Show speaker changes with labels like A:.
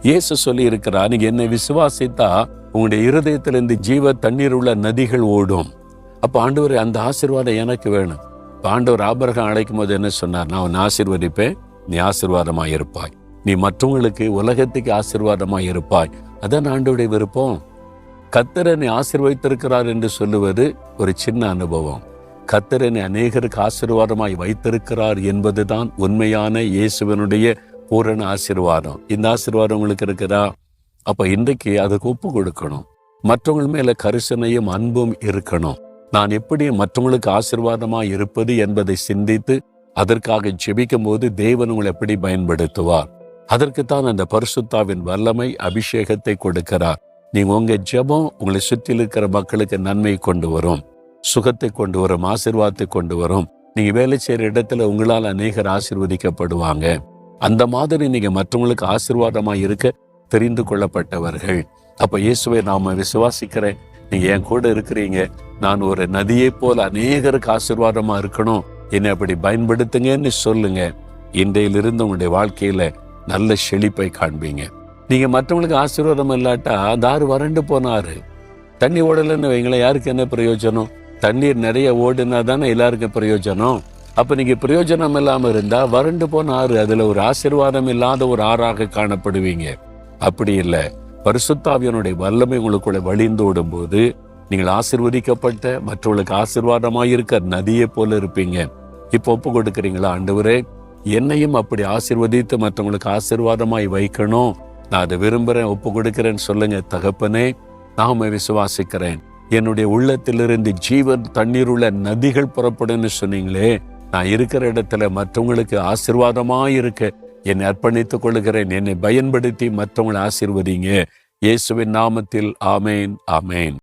A: இயேசு சொல்லி இருக்கிறார், நீங்க என்னை விசுவாசித்தா உங்களுடைய இருதயத்திலிருந்து ஜீவ தண்ணீர் உள்ள நதிகள் ஓடும். அப்ப ஆண்டவர் அந்த ஆசீர்வாதம் எனக்கு வேணும். ஆண்டவர் ஆபிரகாம் அழைக்கும் போது என்ன சொன்னார்? நான் உன்னை ஆசீர்வதிப்பேன், நீ ஆசீர்வாதமாய் இருப்பாய், நீ மற்றவங்களுக்கு உலகத்துக்கு ஆசீர்வாதமாய் இருப்பாய். அதான் ஆண்டவருடைய விருப்பம். கர்த்தர் என்னை ஆசீர்வதித்திருக்கிறார் என்று சொல்லுவது ஒரு சின்ன அனுபவம். கர்த்தர் என்னை அநேகருக்கு ஆசீர்வாதமாய் வைத்திருக்கிறார் என்பதுதான் உண்மையான இயேசுவனுடைய பூரண ஆசீர்வாதம். இந்த ஆசீர்வாதம் உங்களுக்கு இருக்குதா? அப்ப இன்றைக்கு அதுக்கு ஒப்பு கொடுக்கணும். மற்றவங்க மேல கரிசனையும் அன்பும் இருக்கணும். நான் எப்படி மற்றவங்களுக்கு ஆசீர்வாதமாய் இருப்பது என்பதை சிந்தித்து அதற்காக ஜெபிக்கும் போது தேவன் உங்களை எப்படி பயன்படுத்துவார்? அதற்குத்தான் அந்த பரிசுத்தாவின் வல்லமை அபிஷேகத்தை கொடுக்கிறார். நீங்க உங்க ஜெபம் உங்களை சுற்றி இருக்கிற மக்களுக்கு நன்மை கொண்டு வரும், சுகத்தை கொண்டு வரும், ஆசீர்வாதத்தை கொண்டு வரும். நீங்க வேலை செய்யற இடத்துல உங்களால் அநேகர் ஆசீர்வதிக்கப்படுவாங்க. அந்த மாதிரி நீங்க மற்றவங்களுக்கு ஆசீர்வாதமாய் இருக்க தெரிந்து கொள்ளப்பட்டவர்கள். அப்ப இயேசுவை நாம விசுவாசிக்கிறேன், நீங்க என் கூட இருக்கிறீங்க, நான் ஒரு நதியை போல அநேகருக்கு ஆசீர்வாதமா இருக்கணும், என்னை அப்படி பயன்படுத்துங்கன்னு சொல்லுங்க. இன்றையிலிருந்து உங்களுடைய வாழ்க்கையில நல்ல செழிப்பை காண்பீங்க. நீங்க மற்றவங்களுக்கு ஆசீர்வாதம் இல்லாட்டா தாறு வறண்டு போனாரு. தண்ணி ஓடலன்னு வைங்களேன், யாருக்கு என்ன பிரயோஜனம்? தண்ணீர் நிறைய ஓடுனா தானே எல்லாருக்கும் பிரயோஜனம். அப்ப நீங்க பிரயோஜனம் இல்லாம இருந்தா வறண்டு போன ஆறு, அதுல ஒரு ஆசீர்வாதம் இல்லாத ஒரு ஆறாக காணப்படுவீங்க. அப்படி இல்லை, பரிசுத்தாவியனுடைய வல்லமை உங்களுக்குள்ள வழிந்து ஓடும் போது நீங்கள் ஆசீர்வதிக்கப்பட்ட மற்றவர்களுக்கு ஆசீர்வாதமாயிருக்க நதியை போல இருப்பீங்க. இப்ப ஒப்பு கொடுக்குறீங்களா? ஆண்டவரே, என்னையும் அப்படி ஆசீர்வதித்து மற்றவங்களுக்கு ஆசீர்வாதமாய் வைக்கணும், நான் அதை விரும்புறேன், ஒப்பு கொடுக்கிறேன்னு சொல்லுங்க. தகப்பனே, நாம விசுவாசிக்கிறேன், என்னுடைய உள்ளத்திலிருந்து ஜீவன் தண்ணீர் உள்ள நதிகள் புறப்படுன்னு சொன்னீங்களே, நான் இருக்கிற இடத்துல மற்றவங்களுக்கு ஆசீர்வாதமாயிருக்க என்னை அர்ப்பணித்துக் கொள்கிறேன். என்னை பயன்படுத்தி மற்றவங்களை ஆசீர்வதிங்க. இயேசுவின் நாமத்தில் ஆமேன், ஆமேன்.